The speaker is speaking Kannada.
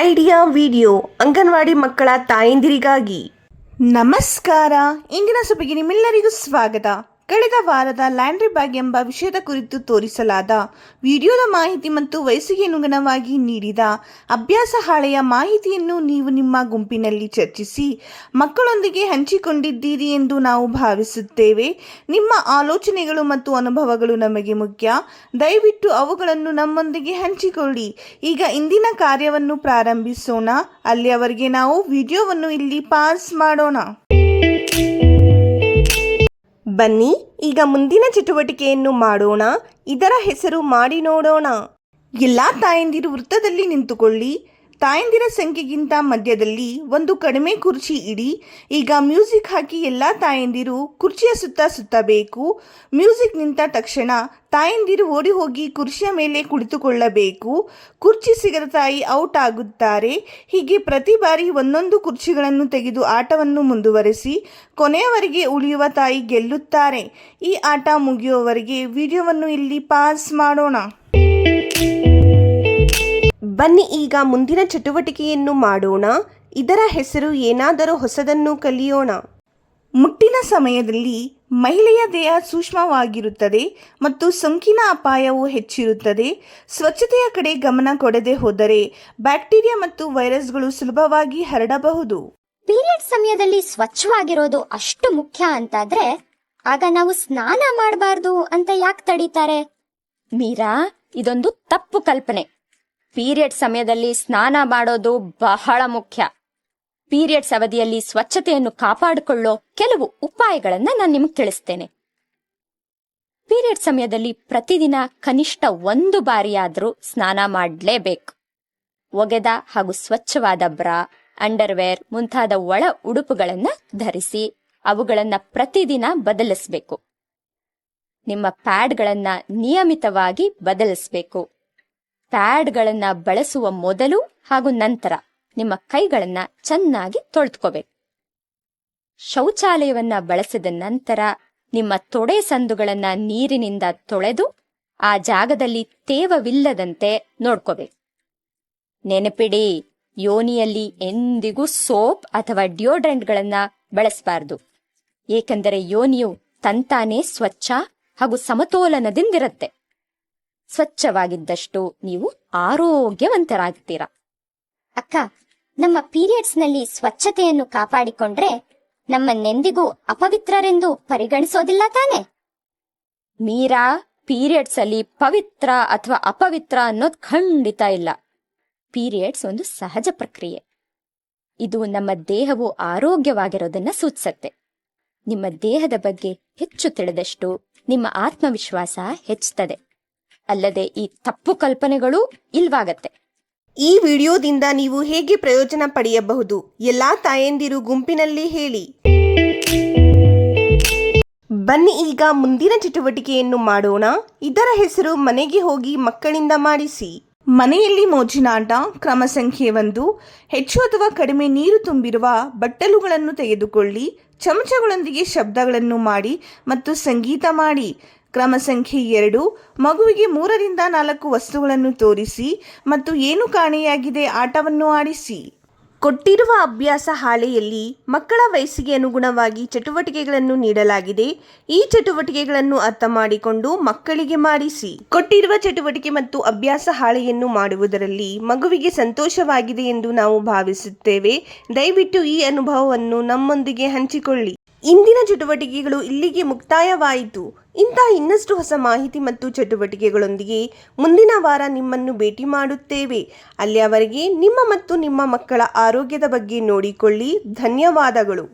ಐಡಿಯಾ ವಿಡಿಯೋ ಅಂಗನವಾಡಿ ಮಕ್ಕಳ ತಾಯಂದಿರಿಗಾಗಿ. ನಮಸ್ಕಾರ. ಇಂದಿನ ಸಭೆಗೆ ನಿಮ್ಮೆಲ್ಲರಿಗೂ ಸ್ವಾಗತ. ಕಳೆದ ವಾರದ ಲ್ಯಾಂಡ್ರಿ ಬ್ಯಾಗ್ ಎಂಬ ವಿಷಯದ ಕುರಿತು ತೋರಿಸಲಾದ ವಿಡಿಯೋದ ಮಾಹಿತಿ ಮತ್ತು ವಯಸ್ಸಿಗೆ ಅನುಗುಣವಾಗಿ ನೀಡಿದ ಅಭ್ಯಾಸ ಹಾಳೆಯ ಮಾಹಿತಿಯನ್ನು ನೀವು ನಿಮ್ಮ ಗುಂಪಿನಲ್ಲಿ ಚರ್ಚಿಸಿ ಮಕ್ಕಳೊಂದಿಗೆ ಹಂಚಿಕೊಂಡಿದ್ದೀರಿ ಎಂದು ನಾವು ಭಾವಿಸುತ್ತೇವೆ. ನಿಮ್ಮ ಆಲೋಚನೆಗಳು ಮತ್ತು ಅನುಭವಗಳು ನಮಗೆ ಮುಖ್ಯ. ದಯವಿಟ್ಟು ಅವುಗಳನ್ನು ನಮ್ಮೊಂದಿಗೆ ಹಂಚಿಕೊಳ್ಳಿ. ಈಗ ಇಂದಿನ ಕಾರ್ಯವನ್ನು ಪ್ರಾರಂಭಿಸೋಣ. ಅಲ್ಲಿಯವರೆಗೆ ನಾವು ವಿಡಿಯೋವನ್ನು ಇಲ್ಲಿ ಪಾಸ್ ಮಾಡೋಣ. ಬನ್ನಿ ಈಗ ಮುಂದಿನ ಚಟುವಟಿಕೆಯನ್ನು ಮಾಡೋಣ. ಇದರ ಹೆಸರು ಮಾಡಿ ನೋಡೋಣ. ಎಲ್ಲ ತಾಯಂದಿರು ವೃತ್ತದಲ್ಲಿ ನಿಂತುಕೊಳ್ಳಿ. ತಾಯಂದಿರ ಸಂಖ್ಯೆಗಿಂತ ಮಧ್ಯದಲ್ಲಿ ಒಂದು ಕಡಿಮೆ ಕುರ್ಚಿ ಇಡಿ. ಈಗ ಮ್ಯೂಸಿಕ್ ಹಾಕಿ ಎಲ್ಲ ತಾಯಂದಿರು ಕುರ್ಚಿಯ ಸುತ್ತ ಸುತ್ತಬೇಕು. ಮ್ಯೂಸಿಕ್ ನಿಂತ ತಕ್ಷಣ ತಾಯಂದಿರು ಓಡಿ ಹೋಗಿ ಕುರ್ಚಿಯ ಮೇಲೆ ಕುಳಿತುಕೊಳ್ಳಬೇಕು. ಕುರ್ಚಿ ಸಿಗದ ತಾಯಿ ಔಟ್ ಆಗುತ್ತಾರೆ. ಹೀಗೆ ಪ್ರತಿ ಬಾರಿ ಒಂದೊಂದು ಕುರ್ಚಿಗಳನ್ನು ತೆಗೆದು ಆಟವನ್ನು ಮುಂದುವರೆಸಿ ಕೊನೆಯವರೆಗೆ ಉಳಿಯುವ ತಾಯಿ ಗೆಲ್ಲುತ್ತಾರೆ. ಈ ಆಟ ಮುಗಿಯುವವರೆಗೆ ವಿಡಿಯೋವನ್ನು ಇಲ್ಲಿ ಪಾಸ್ ಮಾಡೋಣ. ಬನ್ನಿ ಈಗ ಮುಂದಿನ ಚಟುವಟಿಕೆಯನ್ನು ಮಾಡೋಣ. ಇದರ ಹೆಸರು ಏನಾದರೂ ಹೊಸದನ್ನು ಕಲಿಯೋಣ. ಮುಟ್ಟಿನ ಸಮಯದಲ್ಲಿ ಮಹಿಳೆಯ ದೇಹ ಸೂಕ್ಷ್ಮವಾಗಿರುತ್ತದೆ ಮತ್ತು ಸೋಂಕಿನ ಅಪಾಯವು ಹೆಚ್ಚಿರುತ್ತದೆ. ಸ್ವಚ್ಛತೆಯ ಕಡೆ ಗಮನ ಕೊಡದೆ ಹೋದರೆ ಬ್ಯಾಕ್ಟೀರಿಯಾ ಮತ್ತು ವೈರಸ್ಗಳು ಸುಲಭವಾಗಿ ಹರಡಬಹುದು. ಪೀರಿಯಡ್ ಸಮಯದಲ್ಲಿ ಸ್ವಚ್ಛವಾಗಿರೋದು ಅಷ್ಟು ಮುಖ್ಯ ಅಂತಾದ್ರೆ ಆಗ ನಾವು ಸ್ನಾನ ಮಾಡಬಾರ್ದು ಅಂತ ಯಾಕೆ ತಡೀತಾರೆ? ಮೀರಾ, ಇದೊಂದು ತಪ್ಪು ಕಲ್ಪನೆ. ಪೀರಿಯಡ್ ಸಮಯದಲ್ಲಿ ಸ್ನಾನ ಮಾಡೋದು ಬಹಳ ಮುಖ್ಯ. ಪೀರಿಯಡ್ಸ್ ಅವಧಿಯಲ್ಲಿ ಸ್ವಚ್ಛತೆಯನ್ನು ಕಾಪಾಡಿಕೊಳ್ಳೋ ಕೆಲವು ಉಪಾಯಗಳನ್ನ ನಾನು ನಿಮಗೆ ತಿಳಿಸ್ತೇನೆ. ಪೀರಿಯಡ್ ಸಮಯದಲ್ಲಿ ಪ್ರತಿದಿನ ಕನಿಷ್ಠ 1 ಬಾರಿಯಾದರೂ ಸ್ನಾನ ಮಾಡಲೇಬೇಕು. ಒಗೆದ ಹಾಗೂ ಸ್ವಚ್ಛವಾದ ಬ್ರಾ, ಅಂಡರ್ವೇರ್ ಮುಂತಾದ ಒಳ ಉಡುಪುಗಳನ್ನ ಧರಿಸಿ ಅವುಗಳನ್ನ ಪ್ರತಿದಿನ ಬದಲಿಸಬೇಕು. ನಿಮ್ಮ ಪ್ಯಾಡ್ಗಳನ್ನ ನಿಯಮಿತವಾಗಿ ಬದಲಿಸಬೇಕು. ಪ್ಯಾಡ್ಗಳನ್ನ ಬಳಸುವ ಮೊದಲು ಹಾಗೂ ನಂತರ ನಿಮ್ಮ ಕೈಗಳನ್ನ ಚೆನ್ನಾಗಿ ತೊಳೆದುಕೋಬೇಕು. ಶೌಚಾಲಯವನ್ನ ಬಳಸಿದ ನಂತರ ನಿಮ್ಮ ತೊಡೆ ಸಂದುಗಳನ್ನ ನೀರಿನಿಂದ ತೊಳೆದು ಆ ಜಾಗದಲ್ಲಿ ತೇವವಿಲ್ಲದಂತೆ ನೋಡ್ಕೋಬೇಕು. ನೆನಪಿಡಿ, ಯೋನಿಯಲ್ಲಿ ಎಂದಿಗೂ ಸೋಪ್ ಅಥವಾ ಡಿಯೋಡ್ರೆಂಟ್ಗಳನ್ನ ಬಳಸಬಾರದು. ಏಕೆಂದರೆ ಯೋನಿಯು ತಂತಾನೇ ಸ್ವಚ್ಛ ಹಾಗೂ ಸಮತೋಲನದಿಂದಿರುತ್ತೆ. ಸ್ವಚ್ಛವಾಗಿದ್ದಷ್ಟು ನೀವು ಆರೋಗ್ಯವಂತರಾಗ್ತೀರಾ. ಅಕ್ಕ, ನಮ್ಮ ಪೀರಿಯಡ್ಸ್ ನಲ್ಲಿ ಸ್ವಚ್ಛತೆಯನ್ನು ಕಾಪಾಡಿಕೊಂಡ್ರೆ ನಮ್ಮನ್ನೆಂದಿಗೂ ಅಪವಿತ್ರರೆಂದು ಪರಿಗಣಿಸೋದಿಲ್ಲ ತಾನೆ? ಮೀರಾ, ಪೀರಿಯಡ್ಸ್ ಅಲ್ಲಿ ಪವಿತ್ರ ಅಥವಾ ಅಪವಿತ್ರ ಅನ್ನೋದು ಖಂಡಿತ ಇಲ್ಲ. ಪೀರಿಯಡ್ಸ್ ಒಂದು ಸಹಜ ಪ್ರಕ್ರಿಯೆ. ಇದು ನಮ್ಮ ದೇಹವು ಆರೋಗ್ಯವಾಗಿರೋದನ್ನ ಸೂಚಿಸುತ್ತೆ. ನಿಮ್ಮ ದೇಹದ ಬಗ್ಗೆ ಹೆಚ್ಚು ತಿಳಿದಷ್ಟು ನಿಮ್ಮ ಆತ್ಮವಿಶ್ವಾಸ ಹೆಚ್ಚುತ್ತದೆ. ಅಲ್ಲದೆ ಈ ತಪ್ಪು ಕಲ್ಪನೆಗಳು ಇಲ್ವಾಗತ್ತೆ. ಈ ವಿಡಿಯೋದಿಂದ ನೀವು ಹೇಗೆ ಪ್ರಯೋಜನ ಪಡೆಯಬಹುದು? ಎಲ್ಲಾ ತಾಯಂದಿರು ಗುಂಪಿನಲ್ಲಿ ಹೇಳಿ. ಬನ್ನಿ ಈಗ ಮುಂದಿನ ಚಟುವಟಿಕೆಯನ್ನು ಮಾಡೋಣ. ಇದರ ಹೆಸರು ಮನೆಗೆ ಹೋಗಿ ಮಕ್ಕಳಿಂದ ಮಾಡಿಸಿ. ಮನೆಯಲ್ಲಿ ಮೋಜಿನಾಟ. ಕ್ರಮ ಸಂಖ್ಯೆ 1, ಹೆಚ್ಚು ಅಥವಾ ಕಡಿಮೆ ನೀರು ತುಂಬಿರುವ ಬಟ್ಟಲುಗಳನ್ನು ತೆಗೆದುಕೊಳ್ಳಿ. ಚಮಚಗಳೊಂದಿಗೆ ಶಬ್ದಗಳನ್ನು ಮಾಡಿ ಮತ್ತು ಸಂಗೀತ ಮಾಡಿ. ಕ್ರಮ ಸಂಖ್ಯೆ 2, ಮಗುವಿಗೆ 3 ರಿಂದ 4 ವಸ್ತುಗಳನ್ನು ತೋರಿಸಿ ಮತ್ತು ಏನು ಕಾಣೆಯಾಗಿದೆ ಆಟವನ್ನು ಆಡಿಸಿ. ಕೊಟ್ಟಿರುವ ಅಭ್ಯಾಸ ಹಾಳೆಯಲ್ಲಿ ಮಕ್ಕಳ ವಯಸ್ಸಿಗೆ ಅನುಗುಣವಾಗಿ ಚಟುವಟಿಕೆಗಳನ್ನು ನೀಡಲಾಗಿದೆ. ಈ ಚಟುವಟಿಕೆಗಳನ್ನು ಅರ್ಥ ಮಾಡಿಕೊಂಡು ಮಕ್ಕಳಿಗೆ ಮಾಡಿಸಿ. ಕೊಟ್ಟಿರುವ ಚಟುವಟಿಕೆ ಮತ್ತು ಅಭ್ಯಾಸ ಹಾಳೆಯನ್ನು ಮಾಡುವುದರಲ್ಲಿ ಮಗುವಿಗೆ ಸಂತೋಷವಾಗಿದೆ ಎಂದು ನಾವು ಭಾವಿಸುತ್ತೇವೆ. ದಯವಿಟ್ಟು ಈ ಅನುಭವವನ್ನು ನಮ್ಮೊಂದಿಗೆ ಹಂಚಿಕೊಳ್ಳಿ. ಇಂದಿನ ಚಟುವಟಿಕೆಗಳು ಇಲ್ಲಿಗೆ ಮುಕ್ತಾಯವಾಯಿತು. ಇಂತಹ ಇನ್ನಷ್ಟು ಹೊಸ ಮಾಹಿತಿ ಮತ್ತು ಚಟುವಟಿಕೆಗಳೊಂದಿಗೆ ಮುಂದಿನ ವಾರ ನಿಮ್ಮನ್ನು ಭೇಟಿ ಮಾಡುತ್ತೇವೆ. ಅಲ್ಲಿಯವರೆಗೆ ನಿಮ್ಮ ಮತ್ತು ನಿಮ್ಮ ಮಕ್ಕಳ ಆರೋಗ್ಯದ ಬಗ್ಗೆ ನೋಡಿಕೊಳ್ಳಿ. ಧನ್ಯವಾದಗಳು.